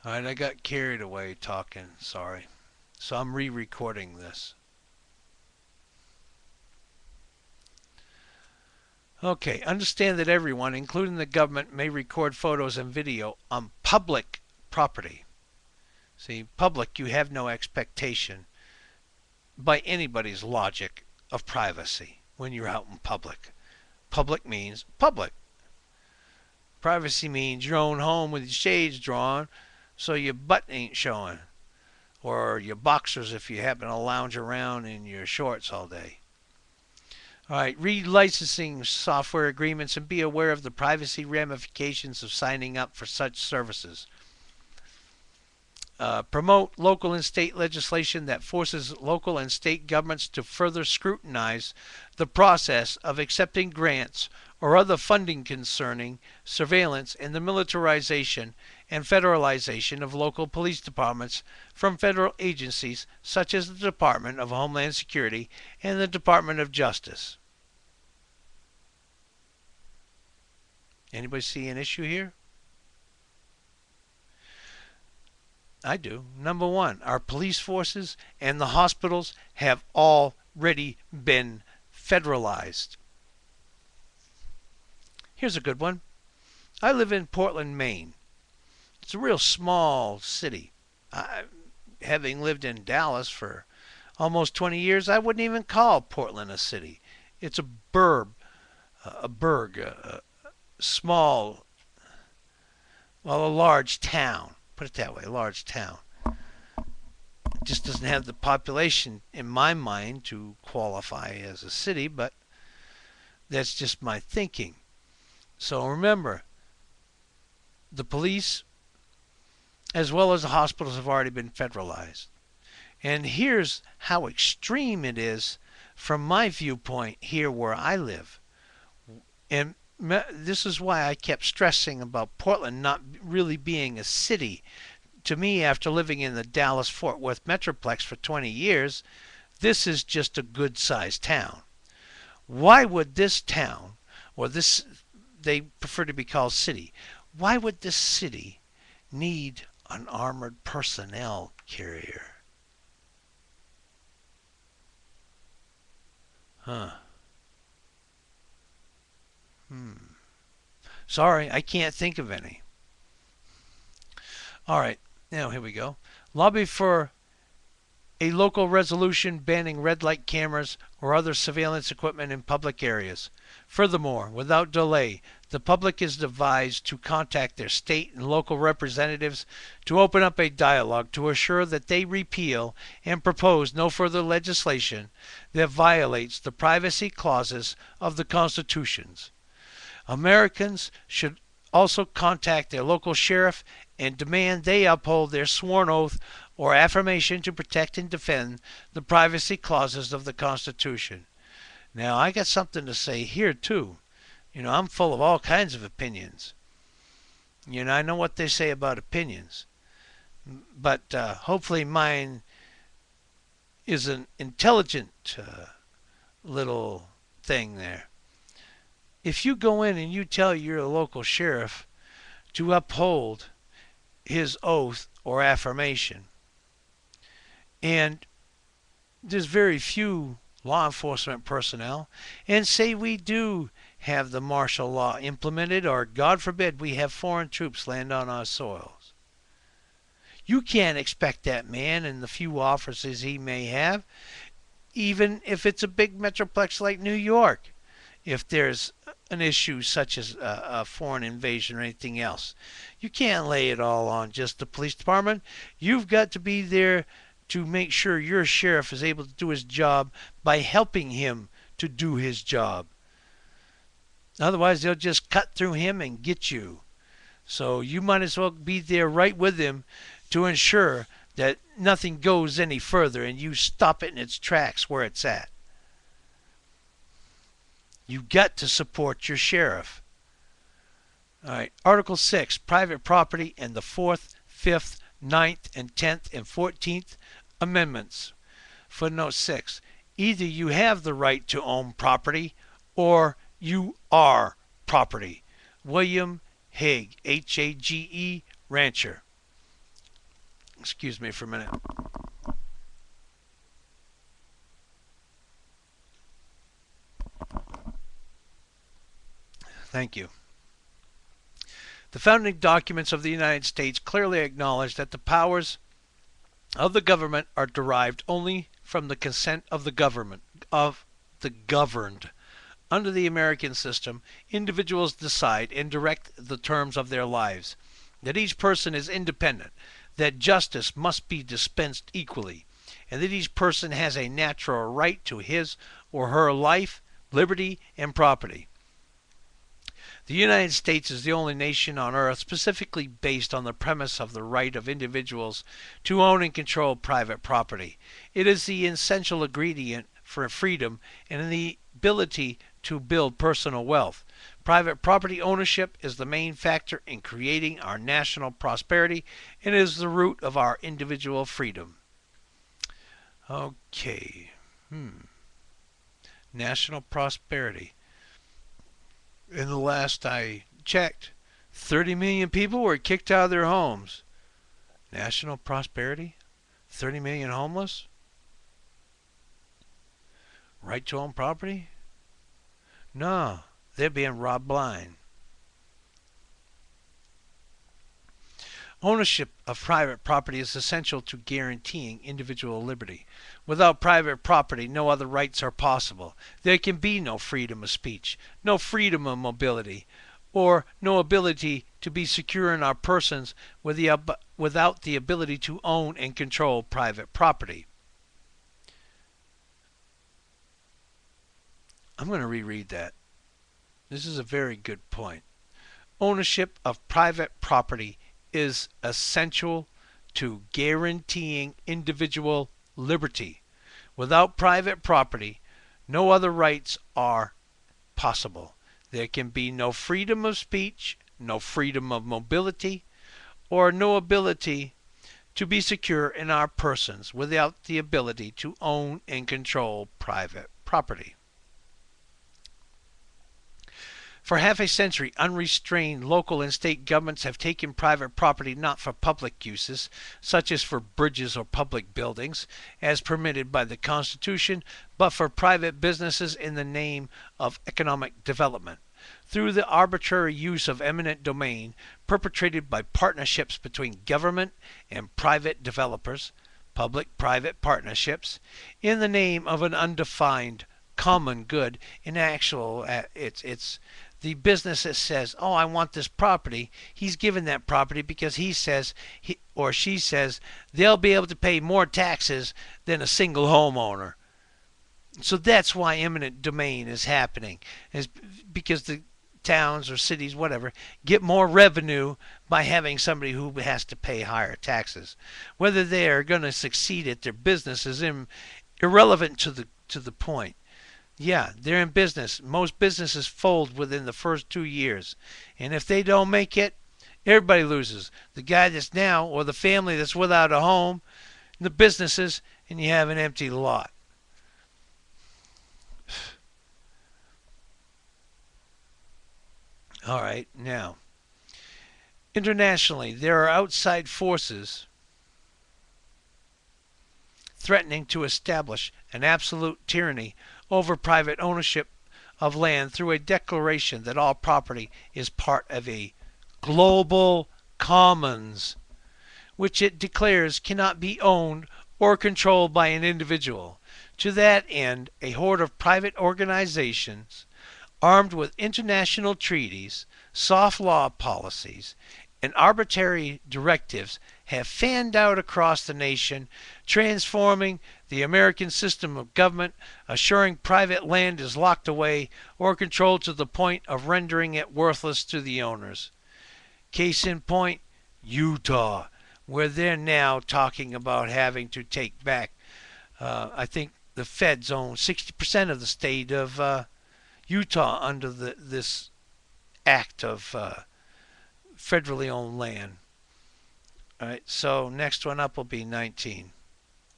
All right, I got carried away talking. Sorry. So I'm re-recording this. Okay, understand that everyone, including the government, may record photos and video on public property. See, public, you have no expectation by anybody's logic of privacy when you're out in public. Public means public. Privacy means your own home with your shades drawn so your butt ain't showing. Or your boxers if you happen to lounge around in your shorts all day. All right, read licensing software agreements and be aware of the privacy ramifications of signing up for such services. Promote local and state legislation that forces local and state governments to further scrutinize the process of accepting grants or other funding concerning surveillance and the militarization and federalization of local police departments from federal agencies such as the Department of Homeland Security and the Department of Justice. Anybody see an issue here? I do. Number one, our police forces and the hospitals have already been federalized. Here's a good one. I live in Portland, Maine. It's a real small city. Having lived in Dallas for almost 20 years, I wouldn't even call Portland a city. It's a burg, a small, well, a large town. Put it that way, a large town. It just doesn't have the population in my mind to qualify as a city, but that's just my thinking. So remember, the police as well as the hospitals have already been federalized. And here's how extreme it is from my viewpoint here where I live. And this is why I kept stressing about Portland not really being a city. To me, after living in the Dallas-Fort Worth Metroplex for 20 years, this is just a good-sized town. Why would this town, or this, they prefer to be called city, why would this city need an armored personnel carrier? Huh. Sorry, I can't think of any. All right, now here we go. Lobby for a local resolution banning red light cameras or other surveillance equipment in public areas. Furthermore, without delay, the public is advised to contact their state and local representatives to open up a dialogue to assure that they repeal and propose no further legislation that violates the privacy clauses of the Constitutions. Americans should also contact their local sheriff and demand they uphold their sworn oath or affirmation to protect and defend the privacy clauses of the Constitution. Now, I got something to say here, too. You know, I'm full of all kinds of opinions. You know, I know what they say about opinions. But hopefully mine is an intelligent little thing there. If you go in and you tell your local sheriff to uphold his oath or affirmation, and there's very few law enforcement personnel, and say we do have the martial law implemented, or God forbid we have foreign troops land on our soils, you can't expect that man and the few officers he may have, even if it's a big metroplex like New York, if there's an issue such as a foreign invasion or anything else. You can't lay it all on just the police department. You've got to be there to make sure your sheriff is able to do his job by helping him to do his job. Otherwise, they'll just cut through him and get you. So you might as well be there right with him to ensure that nothing goes any further and you stop it in its tracks where it's at. You got to support your sheriff. All right, Article 6, private property, and the 4th, 5th, 9th, and 10th, and 14th Amendments. Footnote 6, either you have the right to own property or you are property. William Hague, H-A-G-E, Rancher. Excuse me for a minute. Thank you. The founding documents of the United States clearly acknowledge that the powers of the government are derived only from the consent of the government of the governed. Under the American system, individuals decide and direct the terms of their lives, that each person is independent, that justice must be dispensed equally, and that each person has a natural right to his or her life, liberty, and property. The United States is the only nation on earth specifically based on the premise of the right of individuals to own and control private property. It is the essential ingredient for freedom and the ability to build personal wealth. Private property ownership is the main factor in creating our national prosperity and is the root of our individual freedom. Okay. National prosperity. In the last I checked, 30 million people were kicked out of their homes. National prosperity? 30 million homeless? Right to own property? No, they're being robbed blind. Ownership of private property is essential to guaranteeing individual liberty. Without private property, no other rights are possible. There can be no freedom of speech, no freedom of mobility, or no ability to be secure in our persons without the ability to own and control private property. I'm going to reread that. This is a very good point. Ownership of private property is essential to guaranteeing individual liberty. Without private property, no other rights are possible. There can be no freedom of speech, no freedom of mobility, or no ability to be secure in our persons without the ability to own and control private property. For half a century, unrestrained local and state governments have taken private property not for public uses, such as for bridges or public buildings, as permitted by the Constitution, but for private businesses in the name of economic development. Through the arbitrary use of eminent domain perpetrated by partnerships between government and private developers, public-private partnerships, in the name of an undefined common good, in actual, it's the business that says, oh, I want this property, he's given that property because he says, he or she says, they'll be able to pay more taxes than a single homeowner. So that's why eminent domain is happening, is because the towns or cities, whatever, get more revenue by having somebody who has to pay higher taxes. Whether they are going to succeed at their business is irrelevant to the point. Yeah, they're in business. Most businesses fold within the first 2 years. And if they don't make it, everybody loses. The guy that's now, or the family that's without a home, the businesses, and you have an empty lot. All right, now, internationally, there are outside forces threatening to establish an absolute tyranny over private ownership of land through a declaration that all property is part of a global commons, which it declares cannot be owned or controlled by an individual. To that end, a horde of private organizations, armed with international treaties, soft law policies, and arbitrary directives, have fanned out across the nation, transforming the American system of government, assuring private land is locked away or controlled to the point of rendering it worthless to the owners. Case in point, Utah, where they're now talking about having to take back, I think the feds own 60% of the state of Utah under this act of federally owned land. All right, so next one up will be 19.